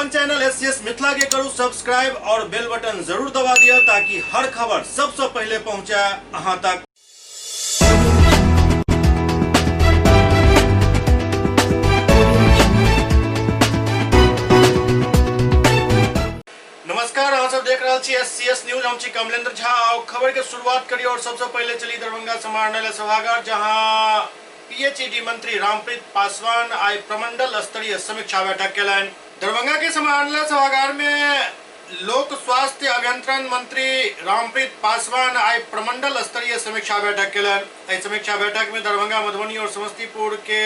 अपन channel SCS Mithila के करू subscribe और बेल बटन जरूर दबा दिया ताकि हर खबर सबसे पहले पहुंचे अहां तक। नमस्कार, अहाँ सब देख रहे छी एससीएस न्यूज। हम छी कमलेंद्र झा। और खबर के शुरुआत करिए और सबसे पहले चली दरभंगा समाहरणालय सभागार, जहां पीएचईडी मंत्री रामप्रीत पासवान आई प्रमंडल स्तरीय समीक्षा बैठक केलनि। दरभंगा के समाहरणालय सभागार में लोक स्वास्थ्य अभियंत्रण मंत्री रामप्रीत पासवान आई प्रमंडल स्तरीय समीक्षा बैठक केलनि। समीक्षा बैठक में दरभंगा, मधुबनी और समस्तीपुर के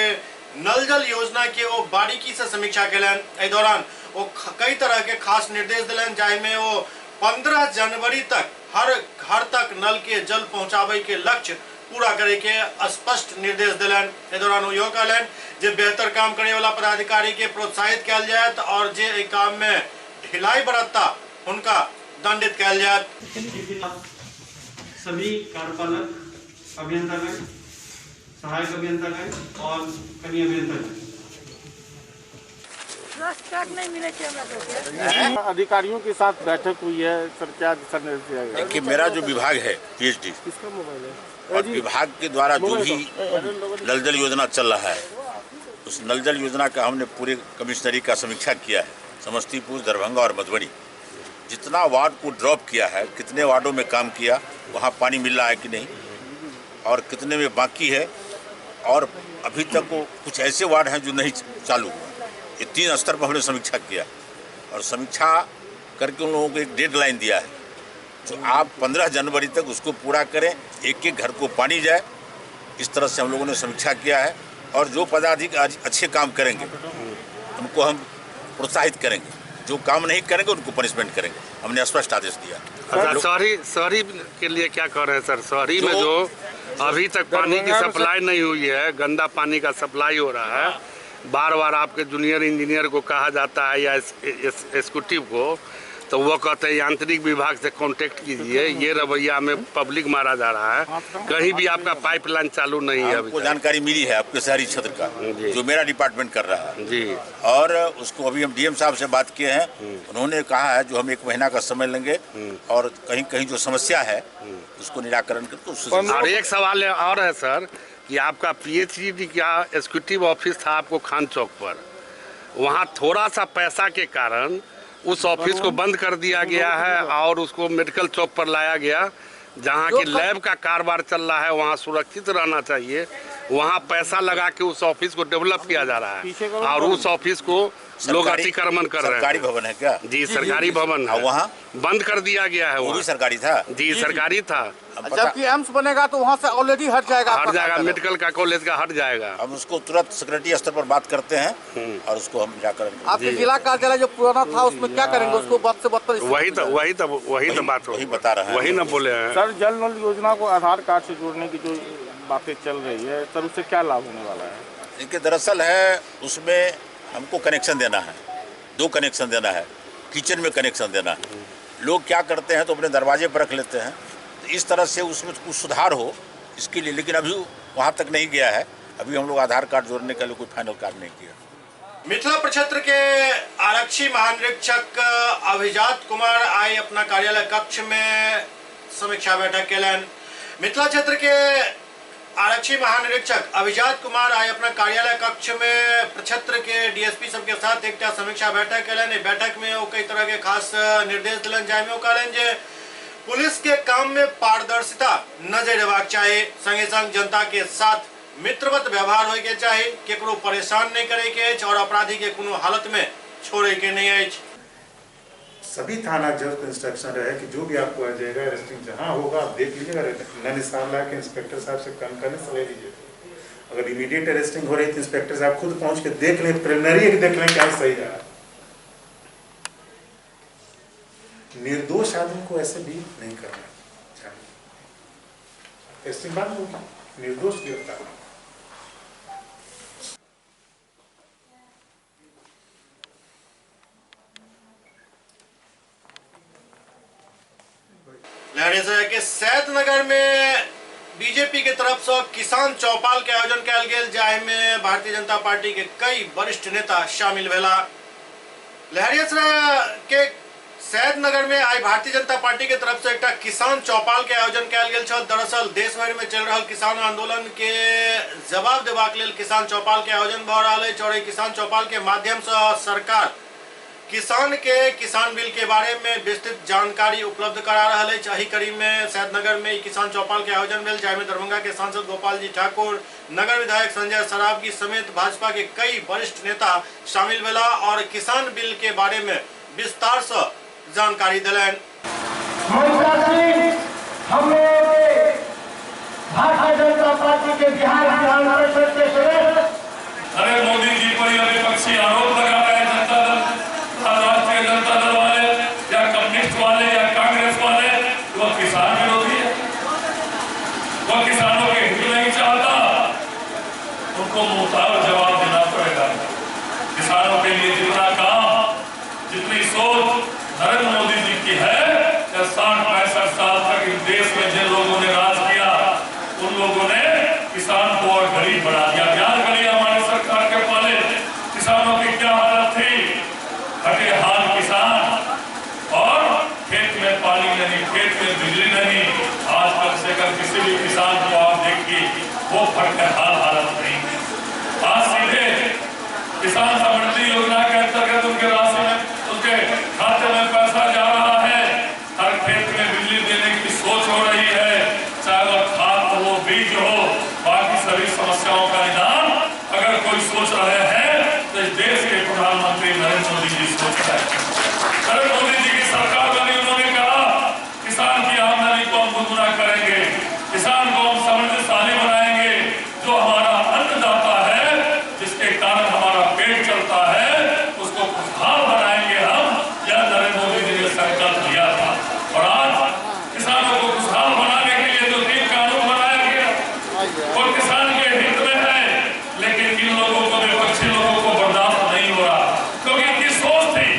नल जल योजना के वो बारीकी से समीक्षा केलनि। एहि दौरान वो कई तरह के खास निर्देश दिलनि, जाहिमे वो 15 जनवरी तक हर घर तक नल के जल पहुंचाबे के लक्ष्य पूरा करे के स्पष्ट निर्देश दिलनि। एहि दौरान वो कहलनि जे बेहतर काम करे वाला पदाधिकारी के प्रोत्साहित कयल जायत और जे एहि काम में ढिलाई बरतता उनका दंडित कयल जायत। सभी कार्यपालक अभियंतागण, सहायक अभियंतागण और कनीय अभियंतागण अधिकारियों के साथ बैठक हुई है सर, क्या दिशा निर्देश दिया गया? देखिए, मेरा जो विभाग है पीएचडी, किसका मोबाइल है और विभाग के द्वारा जो भी नल जल योजना चल रहा है, उस नल जल योजना का हमने पूरे कमिश्नरी का समीक्षा किया है। समस्तीपुर, दरभंगा और मधुबनी जितना वार्ड को ड्रॉप किया है, कितने वार्डों में काम किया, वहाँ पानी मिल रहा है कि नहीं और कितने में बाकी है, और अभी तक वो कुछ ऐसे वार्ड हैं जो नहीं चालू हुआ। ये 3 स्तर पर हमने समीक्षा किया और समीक्षा करके उन लोगों को एक डेडलाइन दिया है, तो आप 15 जनवरी तक उसको पूरा करें, एक एक घर को पानी जाए। इस तरह से हम लोगों ने समीक्षा किया है और जो पदाधिकारी अच्छे काम करेंगे उनको हम प्रोत्साहित करेंगे, जो काम नहीं करेंगे उनको पनिशमेंट करेंगे। हमने स्पष्ट आदेश दिया। शहरी के लिए क्या कर रहे हैं सर? शहरी में जो अभी तक पानी की सप्लाई नहीं हुई है, गंदा पानी का सप्लाई हो रहा है, बार बार आपके जूनियर इंजीनियर को कहा जाता है या एग्जीक्यूटिव को, तो वो कहते हैं यांत्रिक विभाग से कांटेक्ट कीजिए। ये रवैया में पब्लिक मारा जा रहा है। कहीं भी आपका पाइपलाइन चालू नहीं है। आपको जानकारी मिली है आपके शहरी क्षेत्र का, जो मेरा डिपार्टमेंट कर रहा है जी, और उसको अभी हम डीएम साहब से बात किए हैं। उन्होंने कहा है जो हम 1 महीना का समय लेंगे और कहीं कहीं जो समस्या है उसको निराकरण करके। और एक सवाल और है सर कि आपका पीएचडी का एग्जीक्यूटिव ऑफिस था आपको खान चौक पर, वहाँ थोड़ा सा पैसा के कारण उस ऑफिस को बंद कर दिया गया है और उसको मेडिकल चौक पर लाया गया, जहाँ की लैब का कारोबार चल रहा है। वहाँ सुरक्षित रहना चाहिए। वहाँ पैसा लगा के उस ऑफिस को डेवलप किया जा रहा है और उस ऑफिस को लोग अतिक्रमण कर रहे हैं। सरकारी भवन है क्या? जी, सरकारी भवन है, वहाँ बंद कर दिया गया है। वो भी सरकारी था? जी, सरकारी था। जबकि एम्स बनेगा तो वहाँ से ऑलरेडी हट जाएगा, मेडिकल का कॉलेज का हट जाएगा। हम उसको तुरंत सेक्रेटरी स्तर पर बात करते हैं और उसको हम निराकरण। आपके जिला कार्यालय जो पुराना था उसमें क्या करेंगे? उसको बद से बदतर वही तो बात वही बता रहे हैं, वही न बोले हैं सर। जल नल योजना को आधार कार्ड से जोड़ने की जो बातें चल रही है सर, उससे क्या लाभ होने वाला है? देखिए, दरअसल है उसमें हमको कनेक्शन देना है, 2 कनेक्शन देना है, किचन में कनेक्शन देना है। लोग क्या करते हैं तो अपने दरवाजे पर रख लेते हैं, तो इस तरह से उसमें कुछ सुधार हो इसके लिए, लेकिन अभी वहाँ तक नहीं गया है। अभी हम लोग आधार कार्ड जोड़ने के लिए कोई फाइनल कार्य नहीं किया। मिथिला प्रक्षेत्र के आरक्षी महानिरीक्षक अभिजात कुमार आई अपना कार्यालय कक्ष में समीक्षा बैठक केलनि। मिथिला क्षेत्र के आरक्षी महानिरीक्षक अभिजात कुमार आई अपना कार्यालय कक्ष में प्रक्षेत्र के डीएसपी सबके साथ एक समीक्षा बैठक केलनि। बैठक में वो कई तरह के खास निर्देश दिलनि, जाहिमे वो कहलनि जे पुलिस के काम में पारदर्शिता नजर हेबाक चाही, संगे संग जनता के साथ मित्रवत व्यवहार होय के चाही, केकरो परेशान नहीं करे के अछि और अपराधी के कोनो हालत में छोड़े के नहीं अछि। सभी थाना जज को इंस्ट्रक्शन रहे कि जो भी आपको आ जाएगा अरेस्टिंग जहाँ होगा आप देख लीजिएगा, नन निशान ला के इंस्पेक्टर साहब से करने सलाह दीजिए। अगर इमीडिएट अरेस्टिंग हो रही थी, इंस्पेक्टर साहब खुद पहुंच के देख लें, प्रिलिमिनरी देख लें क्या सही जा रहा है। निर्दोष आदमी को ऐसे भी नहीं करना चाहिए। टेस्टिंग बाद होगी, निर्दोष गिरफ्तार। लहरेसराय के सैदनगर में बीजेपी के तरफ से किसान चौपाल के आयोजन कयल गेल, जाहि में भारतीय जनता पार्टी के कई वरिष्ठ नेता शामिल भेला। लहरियासराय के सैद नगर में आई भारतीय जनता पार्टी के तरफ से एक किसान चौपाल के आयोजन कयल गेल छल। दरअसल देश भर में चल रहा किसान आंदोलन के जवाब देबाक लेल किसान चौपाल के आयोजन भ रहल अछि और किसान चौपाल के माध्यम से सरकार किसान के किसान बिल के बारे में विस्तृत जानकारी उपलब्ध करा रहल अछि। एही कड़ी में सैदनगर में किसान चौपाल के आयोजन भेल, जाहि में दरभंगा के सांसद गोपाल जी ठाकुर, नगर विधायक संजय सरावगी समेत भाजपा के कई वरिष्ठ नेता शामिल भेला और किसान बिल के बारे में विस्तार से जानकारी दिलन। भारतीय जनता पार्टी के बिहार विधान परिषद के सदस्य नरेंद्र मोदी जी पर यह विपक्षी आरोप लगा रहे हैं, जनता दल, राष्ट्रीय जनता दल वाले या कम्युनिस्ट वाले या कांग्रेस वाले, वो किसान विरोधी है, वो किसानों के हित नहीं चाहता, उनको मुंहतोड़ जवाब देना पड़ेगा। किसानों के लिए जितना काम, जितनी सोच नरेंद्र मोदी जी की है, 60-65 साल तक इस देश में जिन लोगों ने राज किया, उन लोगों ने किसान को और गरीब बना दिया। याद करिए हमारी सरकार के पहले किसानों की क्या हालत थी, हटे हाल किसान और खेत में पानी नहीं, खेत में बिजली नहीं। आज कल से कल किसी भी किसान को आप देखिए, वो फट हालत नहीं। आज सीधे किसान समृद्धि योजना के अंतर्गत उनके राशि में, उनके खाते में पैसा जा रहा है, हर खेत में बिजली देने की सोच हो रही है, चाहे वो खाद हो, वो बीज हो, बाकी सभी समस्याओं का निदान अगर कोई सोच रहे हैं तो इस देश के प्रधानमंत्री नरेंद्र मोदी जी सोच रहे हैं। नरेंद्र मोदी जी की सरकार बनी, उन्होंने कहा किसान की आमदनी को हम दुगुना करेंगे, किसान को हम समृद्धशाली बनाएंगे, जो हमारा अन्नदाता है, जिसके कारण हमारा पेट चलता है, उसको खुशहाल बनाएंगे हम। यह नरेंद्र मोदी जी ने संकल्प लिया था और आज किसानों को खुशहाल बनाने के लिए जो 3 कानून बनाया गया वो किसान के हित में है, लेकिन इन लोगों को, विपक्षी लोगों को बर्दाश्त नहीं हो रहा, क्योंकि इनकी सोच थी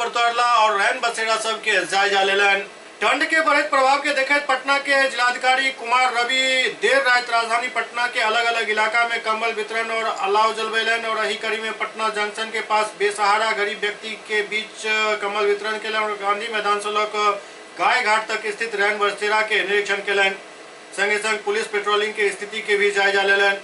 पर उतरला और रैन बसेरा सबके जायजा लेलन। ठंड के बढ़त प्रभाव के देखते पटना के जिलाधिकारी कुमार रवि देर रात राजधानी पटना के अलग अलग इलाका में कंबल वितरण और अलाव जलवेलन और यही कड़ी में पटना जंक्शन के पास बेसहारा गरीब व्यक्ति के बीच कंबल वितरण के और गांधी मैदान से लेकर गाय घाट तक स्थित रैन बसेरा के निरीक्षण केलन। संगे संग पुलिस पेट्रोलिंग के स्थिति के भी जायजा लेलन।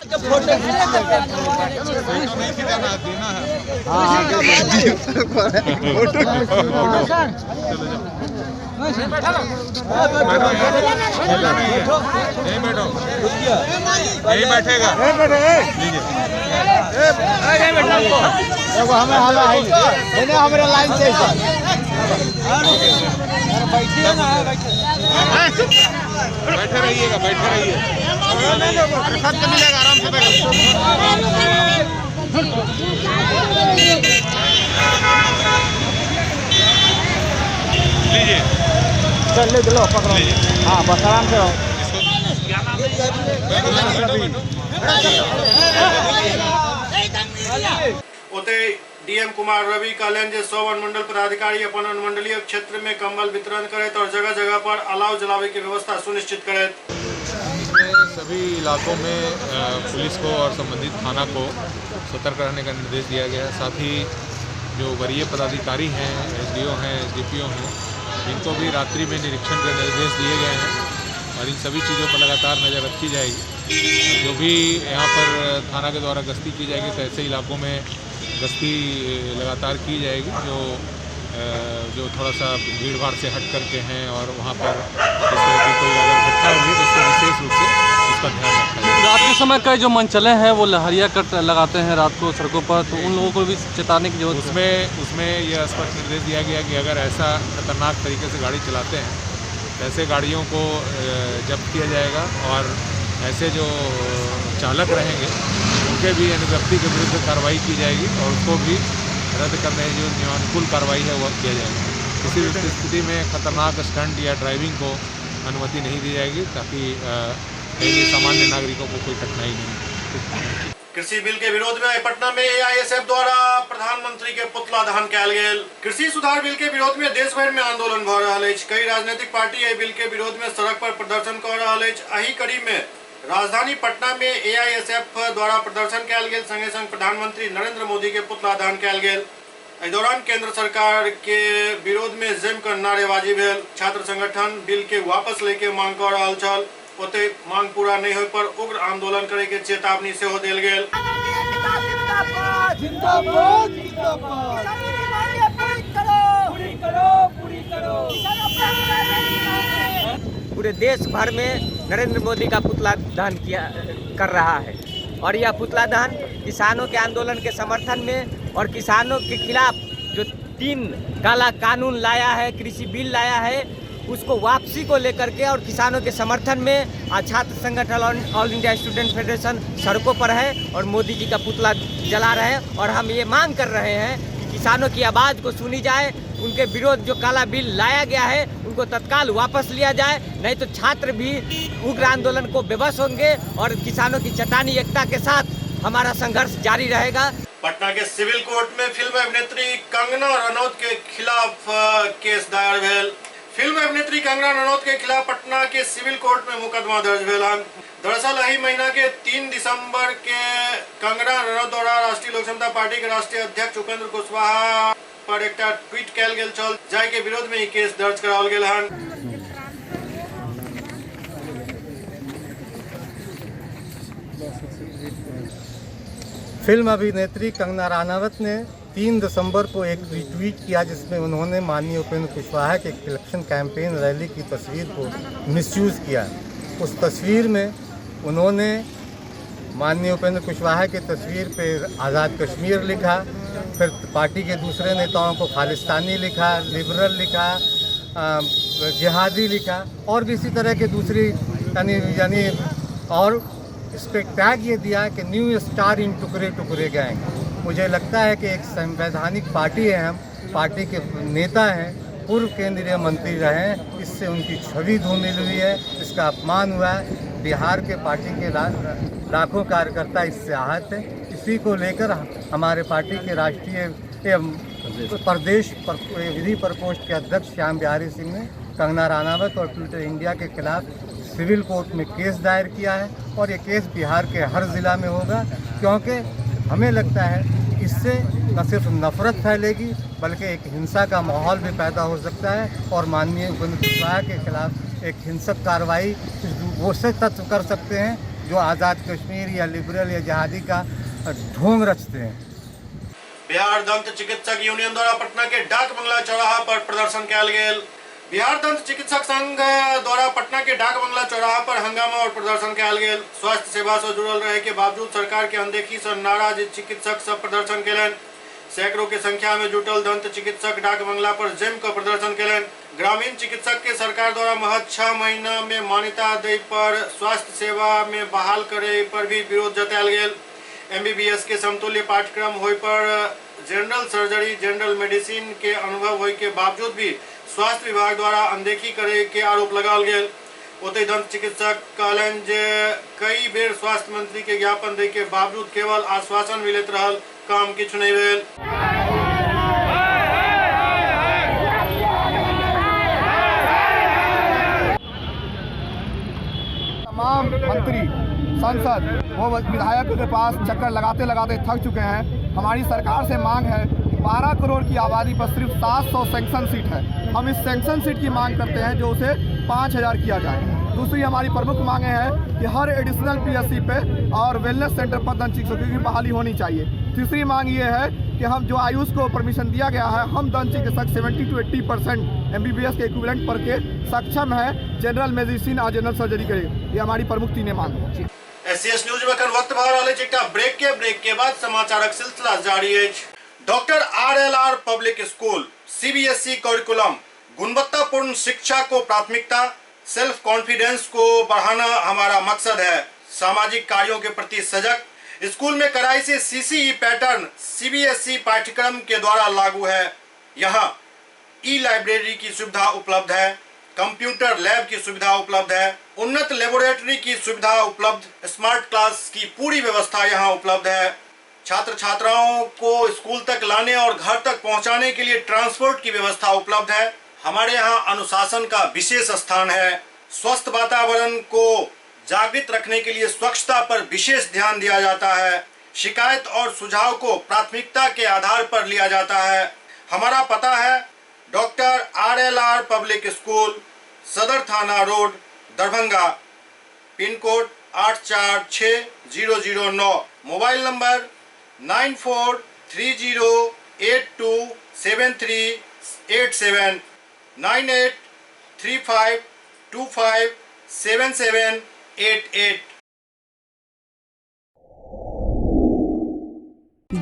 यही बैठेगा हमारे लाइन से बैठे रहिएगा सब मिलेगा आराम से लीजिए चल ले लो पकड़ो। हाँ बस आराम से रहो। ओते डीएम कुमार रवि कहलन जे सब अनुमंडल पदाधिकारी अपन अनुमंडलीय क्षेत्र में कंबल वितरण करें और जगह जगह पर अलाव जलावे की व्यवस्था सुनिश्चित करें। सभी इलाकों में पुलिस को और संबंधित थाना को सतर्क रहने का निर्देश दिया गया है। साथ ही जो वरीय पदाधिकारी हैं, एसडीओ हैं, एसडीपीओ हैं, इनको भी रात्रि में निरीक्षण के निर्देश दिए गए हैं और इन सभी चीज़ों पर लगातार नज़र रखी जाएगी। जो भी यहाँ पर थाना के द्वारा गश्ती की जाएगी तो ऐसे इलाकों में गश्ती लगातार की जाएगी जो थोड़ा सा भीड़ भाड़ से हट करके हैं और वहाँ पर इस तरह की कोई अगर घटना होगी तो उसको विशेष रूप से उसका ध्यान रखा जाए। रात के समय कई जो मंचले हैं वो लहरिया कट लगाते हैं रात को सड़कों पर, तो उन लोगों को भी चेताने की जरूरत है। उसमें यह स्पष्ट निर्देश दिया गया कि अगर ऐसा खतरनाक तरीके से गाड़ी चलाते हैं तो ऐसे गाड़ियों को जब्त किया जाएगा और ऐसे जो चालक रहेंगे उनके भी अनुगति के विरुद्ध कार्रवाई की जाएगी और उसको भी रद्द करने जो नियमानुकूल कार्रवाई है वह किया जाएगा। किसी भी स्थिति में खतरनाक स्टंट या ड्राइविंग को अनुमति नहीं दी जाएगी ताकि सामान्य नागरिकों को कोई कठिनाई नहीं। कृषि बिल के विरोध में पटना में एआईएसएफ द्वारा प्रधानमंत्री के पुतला दहन कयल गेल। कृषि सुधार बिल के विरोध में देश भर में आंदोलन भ रहल अछि। कई राजनीतिक पार्टी एहि बिल के विरोध में सड़क पर प्रदर्शन कर रहल अछि। एहि कड़ी में राजधानी पटना में एआईएसएफ द्वारा प्रदर्शन कयल गेल। संगे संग प्रधानमंत्री नरेंद्र मोदी के पुतला दहन कयल गेल। एहि दौरान केंद्र सरकार के विरोध में जमकर नारेबाजी भेल। छात्र संगठन बिल के वापस लेके मांग कर रहल छल। ओते मांग पूरा नहीं होय पर उग्र आंदोलन करे के चेतावनी सेहो देल गेल। पूरे देश भर में नरेंद्र मोदी का पुतला दहन कर रहा है और यह पुतला दहन किसानों के आंदोलन के समर्थन में और किसानों के खिलाफ जो 3 काला कानून लाया है, कृषि बिल लाया है, उसको वापसी को लेकर के और किसानों के समर्थन में आज छात्र संगठन ऑल इंडिया स्टूडेंट फेडरेशन सड़कों पर है और मोदी जी का पुतला जला रहे हैं। और हम ये मांग कर रहे हैं कि किसानों की आवाज़ को सुनी जाए, उनके विरोध जो काला बिल लाया गया है उनको तत्काल वापस लिया जाए, नहीं तो छात्र भी उग्र आंदोलन को विवश होंगे और किसानों की चट्टानी एकता के साथ हमारा संघर्ष जारी रहेगा। पटना के सिविल कोर्ट में फिल्म अभिनेत्री कंगना रनौत के खिलाफ केस दायर भेल। फिल्म अभिनेत्री कंगना रनौत के खिलाफ पटना के सिविल कोर्ट में मुकदमा दर्ज भेल। दरअसल यही महीना के 3 दिसंबर के कंगना रनौत द्वारा राष्ट्रीय लोक समता पार्टी के राष्ट्रीय अध्यक्ष उपेंद्र कुशवाहा पर एक ट्वीट कयल गेल छल, जाय के विरोध में केस दर्ज कराओल गेल हन। फिल्म अभिनेत्री कंगना रनौत ने 3 दिसंबर को एक ट्वीट किया जिसमें उन्होंने माननीय उपेंद्र कुशवाहा के इलेक्शन कैंपेन रैली की तस्वीर को मिसयूज़ किया। उस तस्वीर में उन्होंने माननीय उपेंद्र कुशवाहा की तस्वीर पर आज़ाद कश्मीर लिखा, फिर पार्टी के दूसरे नेताओं को खालिस्तानी लिखा, लिबरल लिखा, जिहादी लिखा और भी इसी तरह के दूसरी यानी और इस पर टैग ये दिया कि न्यू स्टार इन टुकड़े टुकड़े गैंग। मुझे लगता है कि एक संवैधानिक पार्टी है, हम पार्टी के नेता हैं, पूर्व केंद्रीय मंत्री रहे हैं, इससे उनकी छवि धूमिल हुई है, इसका अपमान हुआ है। बिहार के पार्टी के लाखों कार्यकर्ता इससे आहत हैं। इसी को लेकर हमारे पार्टी के राष्ट्रीय प्रदेश विधि प्रकोष्ठ के अध्यक्ष श्याम बिहारी सिंह ने कंगना रनावत और ट्विटर इंडिया के खिलाफ सिविल कोर्ट में केस दायर किया है और ये केस बिहार के हर ज़िला में होगा, क्योंकि हमें लगता है इससे न सिर्फ नफरत फैलेगी बल्कि एक हिंसा का माहौल भी पैदा हो सकता है और माननीय उपेंद्र कुशवाहा के खिलाफ एक हिंसक कार्रवाई वो से तत्व कर सकते हैं जो आज़ाद कश्मीर या लिबरल या जहादी का ढोंग रचते हैं। बिहार दंत चिकित्सक यूनियन द्वारा पटना के डाक बंगला चौराहा पर प्रदर्शन किया गया। बिहार दंत चिकित्सक संघ द्वारा पटना के डाक बंगला चौराहा पर हंगामा और प्रदर्शन किया गया। स्वास्थ्य सेवा से जुड़ल रहे के बावजूद सरकार के अनदेखी से नाराज चिकित्सक सब प्रदर्शन केलन। सैकड़ों के संख्या में जुटल दंत चिकित्सक डाक बंगला पर जम कर प्रदर्शन केलन। ग्रामीण चिकित्सक के सरकार द्वारा महज 6 महीना में मान्यता दे पर स्वास्थ्य सेवा में बहाल करे पर भी विरोध जतायल गेल। MBBS के समतुल्य पाठ्यक्रम होय पर जनरल सर्जरी जनरल मेडिसिन के अनुभव होय के बावजूद भी स्वास्थ्य विभाग द्वारा अनदेखी करे के आरोप लगाल गेल। ओतहि दंत चिकित्सक कहलन जे कई बेर स्वास्थ्य मंत्री के ज्ञापन दे के बावजूद केवल आश्वासन मिलत रहल, काम किछु नहीं भेल। तमाम मंत्री सांसद वो विधायकों के पास चक्कर लगाते लगाते थक चुके हैं। हमारी सरकार से मांग है, 12 करोड़ की आबादी पर सिर्फ 700 सैंक्शन सीट है। हम इस सैंक्शन सीट की मांग करते हैं जो उसे 5000 किया जाए। दूसरी हमारी प्रमुख मांगे हैं कि हर एडिशनल PSC पे और वेलनेस सेंटर पर दंत चिकित्सकों की बहाली होनी चाहिए। तीसरी मांग ये है कि हम जो आयुष को परमिशन दिया गया है, हम दंत चिकित्सक 70 to 80% MBBS के इक्विवेलेंट पढ़ के सक्षम है जनरल मेडिसिन और जनरल सर्जरी के। ये हमारी प्रमुख तीनों मांग है। SCS न्यूज में वक्त भर वाले चिट्टा ब्रेक के बाद समाचारक सिलसिला जारी है। Doctor RLR public school CBSE curriculum गुणवत्तापूर्ण शिक्षा को प्राथमिकता, सेल्फ कॉन्फिडेंस को बढ़ाना हमारा मकसद है। सामाजिक कार्यों के प्रति सजग, स्कूल में कड़ाई से CCE पैटर्न CBSE पाठ्यक्रम के द्वारा लागू है। यहाँ ई-लाइब्रेरी की सुविधा उपलब्ध है, कंप्यूटर लैब की सुविधा उपलब्ध है, उन्नत लेबोरेटरी की सुविधा उपलब्ध, स्मार्ट क्लास की पूरी व्यवस्था यहाँ उपलब्ध है। छात्र छात्राओं को स्कूल तक लाने और घर तक पहुंचाने के लिए ट्रांसपोर्ट की व्यवस्था उपलब्ध है। हमारे यहाँ अनुशासन का विशेष स्थान है। स्वस्थ वातावरण को जागृत रखने के लिए स्वच्छता पर विशेष ध्यान दिया जाता है। शिकायत और सुझाव को प्राथमिकता के आधार पर लिया जाता है। हमारा पता है डॉक्टर RLR पब्लिक स्कूल, सदर थाना road, Darbhanga, pin code 846009, mobile number 9430827387, 9835257788।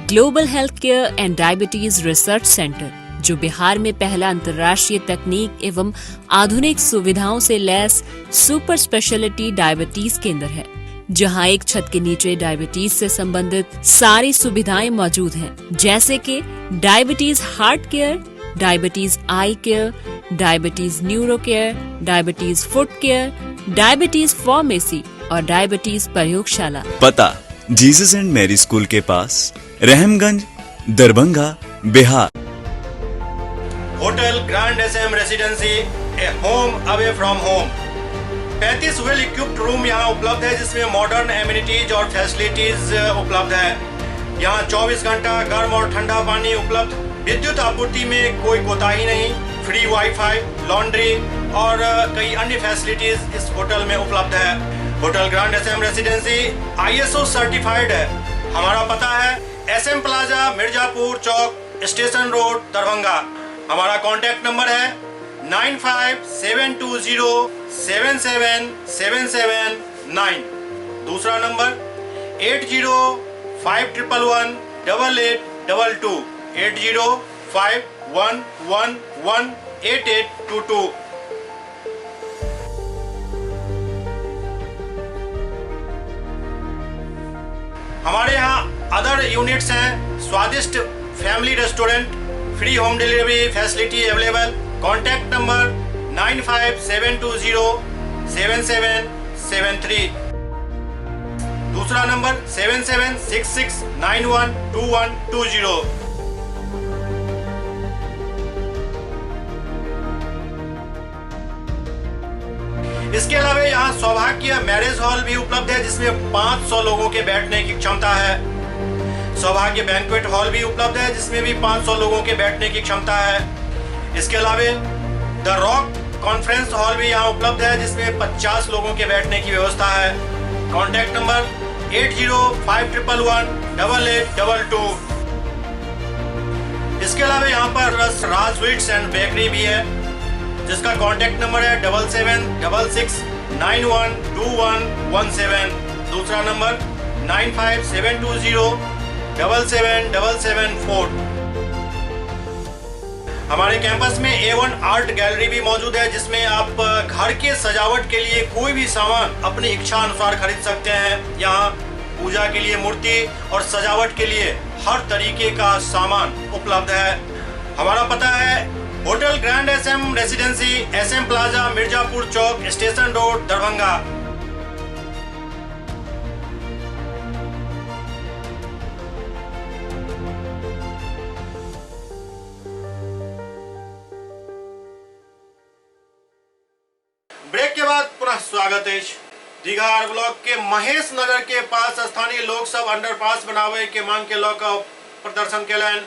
Global health care and diabetes research centre, जो बिहार में पहला अंतर्राष्ट्रीय तकनीक एवं आधुनिक सुविधाओं से लैस सुपर स्पेशलिटी डायबिटीज केंद्र है, जहां एक छत के नीचे डायबिटीज से संबंधित सारी सुविधाएं मौजूद हैं, जैसे कि diabetes heart care, diabetes eye care, diabetes neuro care, diabetes foot care, diabetes pharmacy और डायबिटीज प्रयोगशाला। पता जीसस एंड मैरी स्कूल के पास, Rahamganj, Darbhanga, Bihar. Hotel grand SM residency, a home away from home. 35 well equipped room यहाँ उपलब्ध है, जिसमें modern amenities और फैसिलिटीज उपलब्ध है। यहाँ 24 घंटा गर्म और ठंडा पानी उपलब्ध। विद्युत आपूर्ति में कोई कोताही नहीं। फ्री वाईफाई, लॉन्ड्री और कई अन्य फैसिलिटीज इस होटल में उपलब्ध है। Hotel grand SM residency ISO certified है। हमारा पता है SM plaza, Mirzapur Chowk, station road, Darbhanga. हमारा कॉन्टैक्ट नंबर है 9572077779। दूसरा नंबर 8051118822, 8051118822। हमारे यहाँ अदर यूनिट्स हैं। स्वादिष्ट family restaurant, free home delivery facility available. Contact number 9572077773। दूसरा नंबर 7766912120। इसके अलावा यहाँ सौभाग्य मैरिज हॉल भी उपलब्ध है जिसमें 500 लोगों के बैठने की क्षमता है। सौभाग्य बैंक्वेट हॉल भी उपलब्ध है जिसमें भी 500 लोगों के बैठने की क्षमता है। इसके अलावा द रॉक कॉन्फ्रेंस हॉल भी यहाँ उपलब्ध है जिसमें 50 लोगों के बैठने की व्यवस्था है। Contact number 8051118822। इसके अलावा यहाँ पर राज स्वीट्स एंड बेकरी भी है जिसका कॉन्टैक्ट नंबर है 7766912117। दूसरा नंबर 9572077774। हमारे कैंपस में A1 आर्ट गैलरी भी मौजूद है जिसमें आप घर के सजावट के लिए कोई भी सामान अपनी इच्छा अनुसार खरीद सकते हैं। यहाँ पूजा के लिए मूर्ति और सजावट के लिए हर तरीके का सामान उपलब्ध है। हमारा पता है hotel grand SM residency, SM plaza, Mirzapur Chowk, station road, Darbhanga. Break के बाद पुनः स्वागत है। दीघार ब्लॉक के महेश नगर के पास स्थानीय लोग सब अंडरपास बनावे के मांग के लॉ का प्रदर्शन केलन।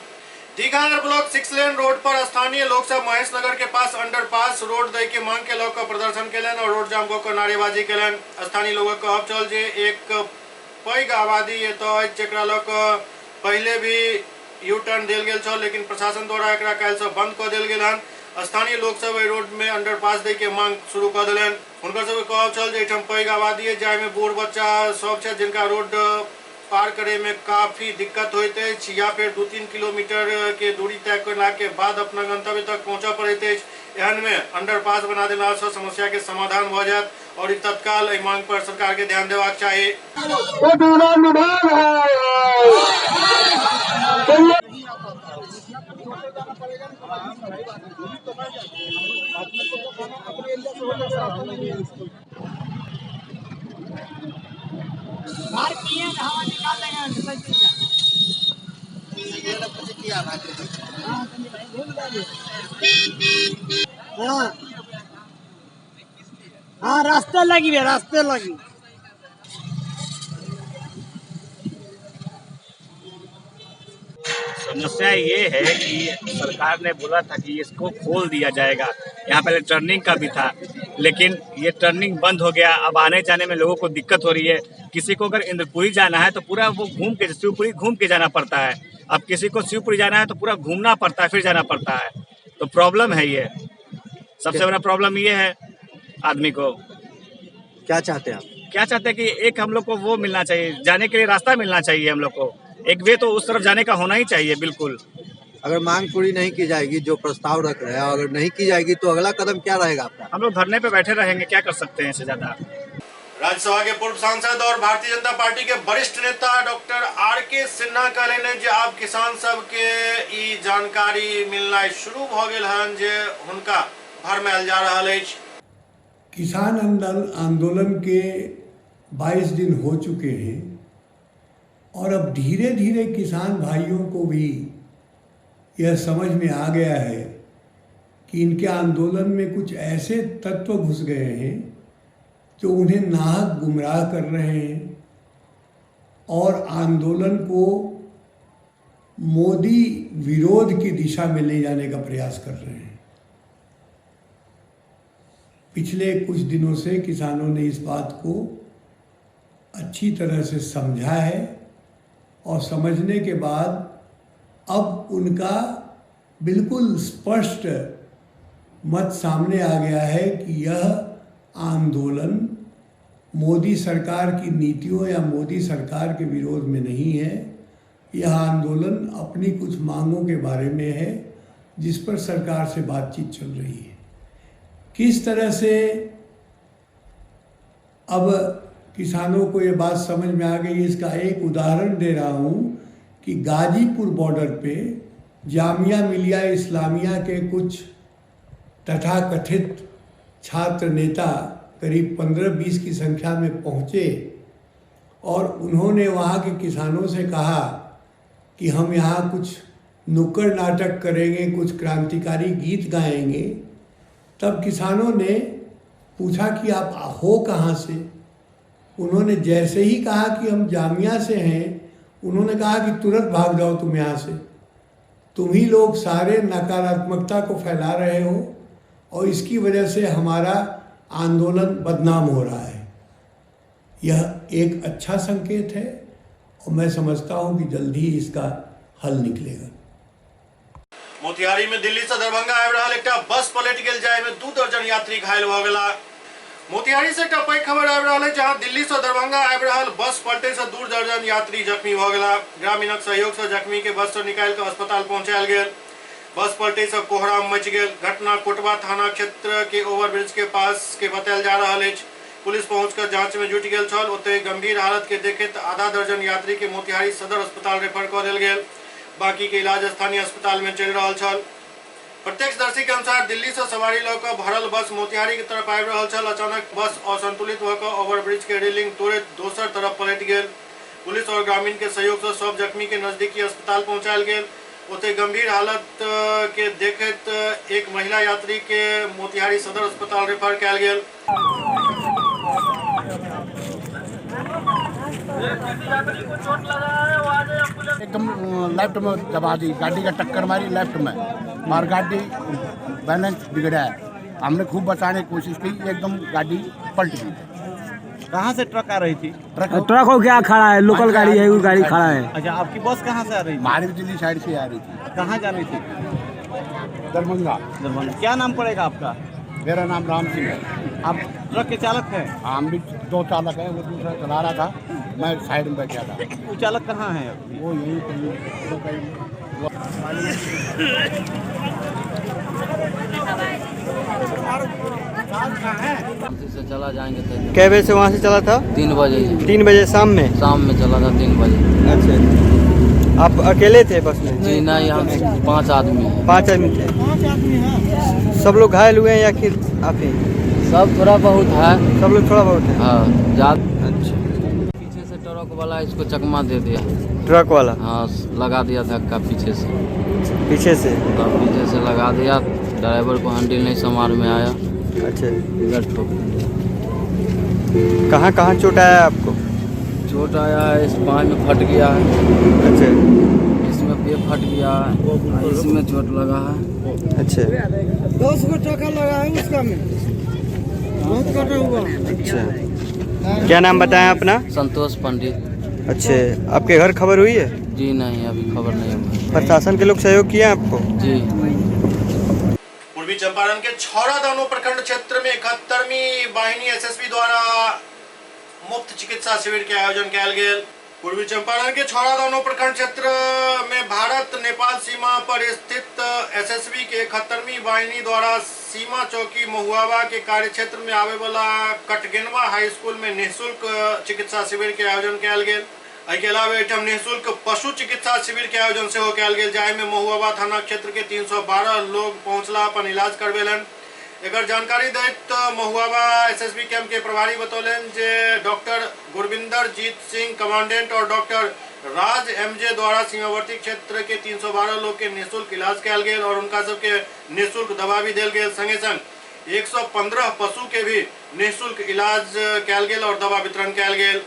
दीघार ब्लॉक 6 लेन रोड पर स्थानीय लोग सब महेश नगर के पास अंडरपास रोड दे के मांग के लॉ का प्रदर्शन केलन और रोड जाम को नारेबाजी केलन। स्थानीय लोगों को अब चल जे एक पैघ आबादी ये तो जेकरा लॉ को पहले भी यू टर्न दिल गेल छल लेकिन प्रशासन द्वारा एकरा काल से बंद कर दिल गेल हन। स्थानीय लोग सब रोड में अंडरपास दे के मांग शुरू कर दिलन। हुनकर सब कहब चल जे पैघ आबादी है जाय में बूढ़ बच्चा सब है जिनका रोड पार करे में काफी दिक्कत होते है या फिर 2-3 किलोमीटर के दूरी तय करला के बाद अपना गंतव्य तक पहुंचा पड़ते है। एहन में अंडरपास बना देला से समस्या के समाधान हो जात और तत्काल इस मांग पर सरकार के ध्यान देवाक चाहिए। हाँ रास्ते लगी है, रास्ते लगी। समस्या ये है कि सरकार ने बोला था कि इसको खोल दिया जाएगा। यहाँ पहले टर्निंग का भी था लेकिन ये टर्निंग बंद हो गया। अब आने जाने में लोगों को दिक्कत हो रही है। किसी को अगर इंद्रपुरी जाना है तो पूरा वो घूम के शिवपुरी घूम के जाना पड़ता है। अब किसी को शिवपुरी जाना है तो पूरा घूमना पड़ता है फिर जाना पड़ता है। तो प्रॉब्लम है ये, सबसे बड़ा प्रॉब्लम ये है। आदमी को क्या चाहते हैं आप? क्या चाहते हैं कि एक हम लोग को वो मिलना चाहिए, जाने के लिए रास्ता मिलना चाहिए। हम लोग को एक वे तो उस तरफ जाने का होना ही चाहिए। बिल्कुल अगर मांग पूरी नहीं की जाएगी जो प्रस्ताव रख रहे हैं, अगर नहीं की जाएगी तो अगला कदम क्या रहेगा आपका? हम लोग धरने पे बैठे रहेंगे, क्या कर सकते हैं इससे ज्यादा। राज्यसभा के पूर्व सांसद और भारतीय जनता पार्टी के वरिष्ठ नेता डॉक्टर R.K. सिन्हा कहले जे आप किसान सब के ई जानकारी मिलना शुरू भ गेल हन जे हुनका भरमायल जा रहल अछि। किसान आंदोलन के 22 दिन हो चुके हैं और अब धीरे धीरे किसान भाइयों को भी यह समझ में आ गया है कि इनके आंदोलन में कुछ ऐसे तत्व घुस गए हैं जो उन्हें नाहक गुमराह कर रहे हैं और आंदोलन को मोदी विरोध की दिशा में ले जाने का प्रयास कर रहे हैं। पिछले कुछ दिनों से किसानों ने इस बात को अच्छी तरह से समझा है और समझने के बाद अब उनका बिल्कुल स्पष्ट मत सामने आ गया है कि यह आंदोलन मोदी सरकार की नीतियों या मोदी सरकार के विरोध में नहीं है। यह आंदोलन अपनी कुछ मांगों के बारे में है जिस पर सरकार से बातचीत चल रही है। किस तरह से अब किसानों को ये बात समझ में आ गई, इसका एक उदाहरण दे रहा हूँ कि गाजीपुर बॉर्डर पे जामिया मिलिया इस्लामिया के कुछ तथाकथित छात्र नेता करीब 15-20 की संख्या में पहुँचे और उन्होंने वहाँ के किसानों से कहा कि हम यहाँ कुछ नुक्कड़ नाटक करेंगे, कुछ क्रांतिकारी गीत गाएंगे। तब किसानों ने पूछा कि आप हो कहाँ से। उन्होंने जैसे ही कहा कि हम जामिया से हैं, उन्होंने कहा कि तुरंत भाग जाओ तुम यहाँ से, तुम ही लोग सारे नकारात्मकता को फैला रहे हो और इसकी वजह से हमारा आंदोलन बदनाम हो रहा है। यह एक अच्छा संकेत है और मैं समझता हूँ कि जल्द ही इसका हल निकलेगा। मोतिहारी में दिल्ली से दरभंगा आबि रहल एकटा बस पलटि गेल, जाहि में 2 दर्जन यात्री घायल भ गेला। मोतिहारी से एकटा पैघ खबर आबि रहल अछि, जहां दिल्ली से दरभंगा आबि रहल बस पलटै से 2 दर्जन यात्री जख्मी भ गेला। ग्रामीणक सहयोग से जख्मी के बस से निकालि कऽ अस्पताल पहुंचायल गेल। बस पलटै से कोहराम मचि गेल। घटना कोटवा थाना क्षेत्र के ओवरब्रिज के पास के बतायल जा रहल अछि। पुलिस पहुंचकर जांच में जुटि गेल छल। ओतहि गंभीर हालत के देखैत आधा दर्जन यात्री के मोतिहारी सदर अस्पताल रेफर कऽ देल गेल। बाकी के इलाज स्थानीय अस्पताल में चलि रहल छल। प्रत्यक्षदर्शी के अनुसार दिल्ली से सवारी लऽ कऽ भरल बस मोतिहारी की तरफ आबि रहल छल। अचानक बस असंतुलित भऽ कऽ ओवरब्रिज के रेलिंग तोड़ैत दोसर तरफ पलटि गेल। पुलिस और ग्रामीण के सहयोग से सब जख्मी के नजदीकी अस्पताल पहुंचायल गेल। ओतहि गंभीर हालत के देखैत एक महिला यात्री के मोतिहारी सदर अस्पताल रेफर कयल गेल। एकदम लेफ्ट में दबा दी, गाड़ी का टक्कर मारी लेफ्ट में, और गाड़ी बैलेंस बिगड़ा है। हमने खूब बचाने की कोशिश की, एकदम गाड़ी पलट गई। कहाँ से ट्रक आ रही थी? ट्रक हो क्या खड़ा है? लोकल गाड़ी है, वो गाड़ी खड़ा है। अच्छा, आपकी बस कहाँ से आ रही थी? हमारी दिल्ली साइड से आ रही थी। कहाँ जा रही थी? दरभंगा। दरभंगा। क्या नाम पड़ेगा आपका? मेरा नाम राम सिंह है। आप ट्रक के चालक हैं? हम भी 2 चालक हैं, वो दूसरा चला रहा था, मैं साइड में बैठा था। वो चालक कहाँ है? वो यहीं से चला जाएंगे तो कै बजे से वहाँ से चला था? 3 बजे। 3 बजे शाम में चला था 3 बजे। अच्छा, आप अकेले थे बस में? जी नहीं, हम 5 आदमी हैं। 5 आदमी थे। सब लोग घायल हुए हैं या फिर आप ही? सब थोड़ा बहुत है। सब लोग थोड़ा बहुत है? हाँ, ज़्यादा। अच्छा, पीछे से ट्रक वाला इसको चकमा दे दिया। ट्रक वाला? हाँ, लगा दिया धक्का पीछे से। पीछे से? तो पीछे से लगा दिया, ड्राइवर को हैंडल नहीं संभाल में आया। अच्छा, इधर ठोक। कहाँ चोट आया आपको? चोट आया है, इस बाँह में फट गया है। अच्छा, इसमें पे फट गया है, इसमें चोट लगा है। अच्छा, 10 गो टका लगा है उसका में, बहुत कटा हुआ। अच्छा, क्या नाम बताया अपना? संतोष पंडित। अच्छा, आपके घर खबर हुई है? जी नहीं, अभी खबर नहीं हुई। प्रशासन के लोग सहयोग किया आपको? जी। पूर्वी चंपारण के छौड़ादानो प्रखंड क्षेत्र में 71वीं वाहिनी एसएसबी द्वारा मुफ्त चिकित्सा शिविर के आयोजन किया गया। पूर्वी चंपारण के छौड़ादानो प्रखंड क्षेत्र में भारत नेपाल सीमा पर स्थित एसएसबी के 71वीं वाहिनी द्वारा सीमा चौकी महुआवा के कार्य क्षेत्र में आवे वाला कटगेनवा हाई स्कूल में निःशुल्क चिकित्सा शिविर के आयोजन किया गया। एहिके अलावा एहिठाम निःशुल्क पशु चिकित्सा शिविर के आयोजन से कयल गेल, जाहि में महुआवा थाना क्षेत्र के 312 लोग पहुंचला अपन इलाज करवेलन। एकर जानकारी दैत महुआवा एसएसबी कैंप के प्रभारी बतौलन जे डॉक्टर गुरविंदर जीत सिंह कमांडेंट और डॉक्टर राज एमजे द्वारा सीमावर्ती क्षेत्र के 312 लोग के निःशुल्क इलाज कयल गेल और उनका सबके निःशुल्क दवा भी देल गेल। संगे संग 115 पशु के भी निःशुल्क इलाज कयल गेल और दवा वितरण कयल गेल।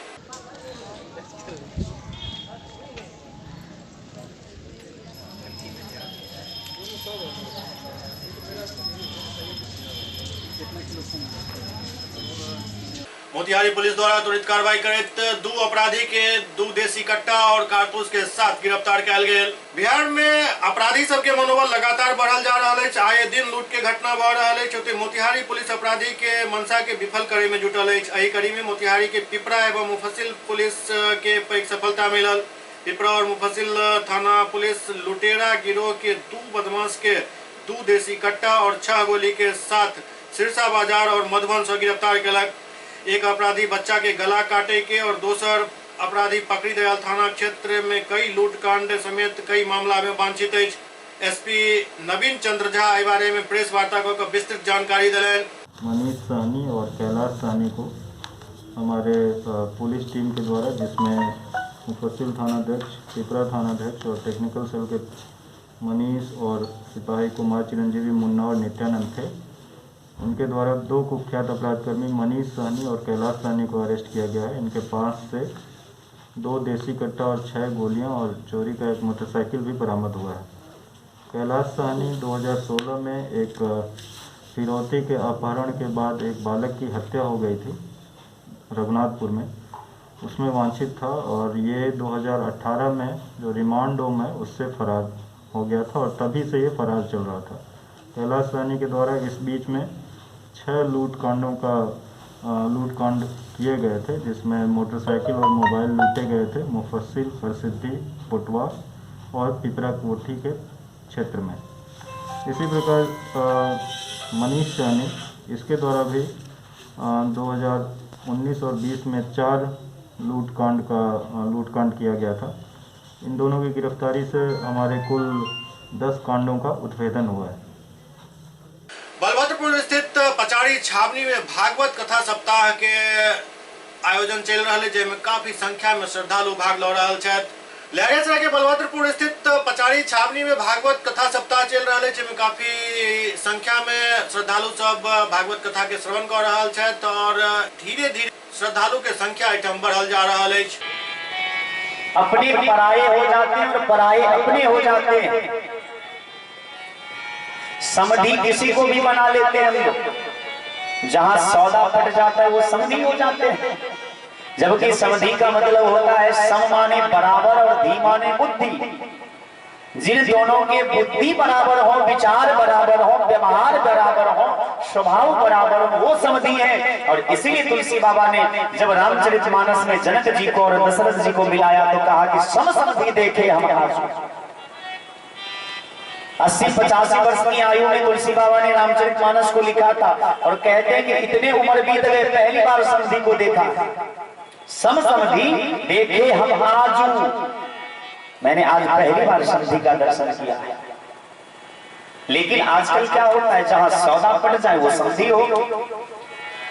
मोतिहारी पुलिस द्वारा त्वरित कार्रवाई करैत 2 अपराधी के 2 देसी कट्टा और कारतूस के साथ गिरफ्तार कयल गेल। बिहार में अपराधी सबके मनोबल लगातार बढ़ल जा रहा है। आए दिन लूट के घटना बढ़ रहा है। मोतिहारी पुलिस अपराधी के मंशा के विफल करे में जुटल है। एही कड़ी में मोतिहारी के पिपरा एवं मुफस्सिल पुलिस के पैघ सफलता मिलल। पिपरा और मुफस्सिल थाना पुलिस लुटेरा गिरोह के 2 बदमाश के 2 देसी कट्टा और 6 गोली के साथ सिरसा बाजार और मधुबन से गिरफ्तार कयलक। एक अपराधी बच्चा के गला काटे के और दोसर अपराधी पकड़ी दयाल थाना क्षेत्र में कई लूटकांड समेत कई मामला में वांछित है। एसपी नवीन चंद्र झा इस बारे में प्रेस वार्ता को विस्तृत जानकारी दिलें। मनीष साहनी और कैलाश साहनी को हमारे पुलिस टीम के द्वारा, जिसमें मुफस्सिल थानाध्यक्ष, पिपरा थानाध्यक्ष और टेक्निकल सेल के मनीष और सिपाही कुमार, चिरंजीवी, मुन्ना और नित्यानंद थे, उनके द्वारा 2 कुख्यात अपराधकर्मी मनीष सहनी और कैलाश सहनी को अरेस्ट किया गया है। इनके पास से 2 देसी कट्टा और 6 गोलियां और चोरी का एक मोटरसाइकिल भी बरामद हुआ है। कैलाश सहनी 2016 में एक फिरौती के अपहरण के बाद एक बालक की हत्या हो गई थी रघुनाथपुर में, उसमें वांछित था और ये 2018 में जो रिमांड होम है उससे फरार हो गया था और तभी से ये फरार चल रहा था। कैलाश सहनी के द्वारा इस बीच में 6 लूटकांड किए गए थे, जिसमें मोटरसाइकिल और मोबाइल लूटे गए थे मुफस्सिल, प्रसिद्धि, पुटवा और पिपरा कोठी के क्षेत्र में। इसी प्रकार मनीष सहनी, इसके द्वारा भी 2019 और 20 में 4 लूटकांड किया गया था। इन दोनों की गिरफ्तारी से हमारे कुल 10 कांडों का उद्भेदन हुआ है। बलभद्रपुर स्थित पचाड़ी छावनी में भागवत कथा सप्ताह के आयोजन चल रहा है, जिसमें काफी संख्या में श्रद्धालु भाग ले रहा है। लहरियासराय के बलभद्रपुर स्थित पचाड़ी छावनी में भागवत कथा सप्ताह चल रहा है, जिसमें काफी संख्या में श्रद्धालु सब भागवत कथा के श्रवण कर रहा है और धीरे धीरे श्रद्धालु के संख्या आइटम बढ़ल जा रहा है। अपने पराये हो जाते हैं और पराये अपने हो जाते हैं। समधी किसी को भी बना लेते हैं हम लोग, जहां सौदा पट जाता है वो समधी हो जाते हैं, जबकि समधी का मतलब होता है सम माने बराबर और धी माने बुद्धि। जिन दोनों के बुद्धि बराबर हो, विचार बराबर हो, व्यवहार बराबर हो, स्वभाव बराबर हो, वो समधी है। और इसीलिए तुलसी बाबा ने जब रामचरितमानस में जनक जी को और दशरथ जी को मिलाया तो कहा कि सम समधी देखे हम 80-85 वर्ष की आयु में तुलसी बाबा ने रामचरितमानस को लिखा था और कहते हैं कि इतने उम्र बीत गए, पहली बार समधी को देखा। सम समधी देखे हम आजू, मैंने आज पहली बार समधी का दर्शन किया। लेकिन आजकल क्या होता है, जहां सौदा पड़ जाए वो समधी हो।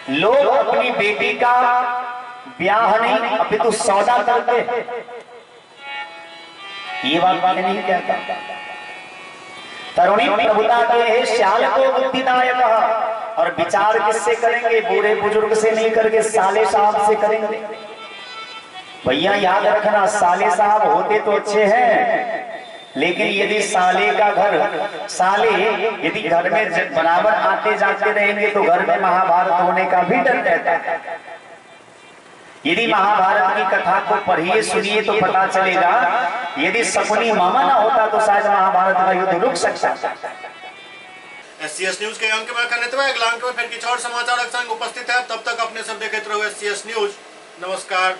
लोग अपनी बेटी का ब्याह नहीं अपितु सौदा करते, ये बात मैं नहीं कहता। तरुणी प्रभुता के है श्याल को बुद्धिदायक, और विचार किससे करेंगे, बूढ़े बुजुर्ग से नहीं करके साले साहब से करेंगे। भैया याद रखना, साले साहब होते तो अच्छे हैं, लेकिन यदि साले का घर, साले यदि घर में बराबर आते जाते रहेंगे तो घर में महाभारत होने का भी डर रहता है। यदि महाभारत की कथा को पढ़िए सुनिए तो पता चलेगा, यदि सपनी मामा ना होता तो शायद महाभारत का युद्ध रुक सकता। SCS न्यूज के अंक में अगला अंक में फिर कुछ और समाचार संग उपस्थित है। तब तक अपने सब देखते रहो SCS न्यूज। नमस्कार।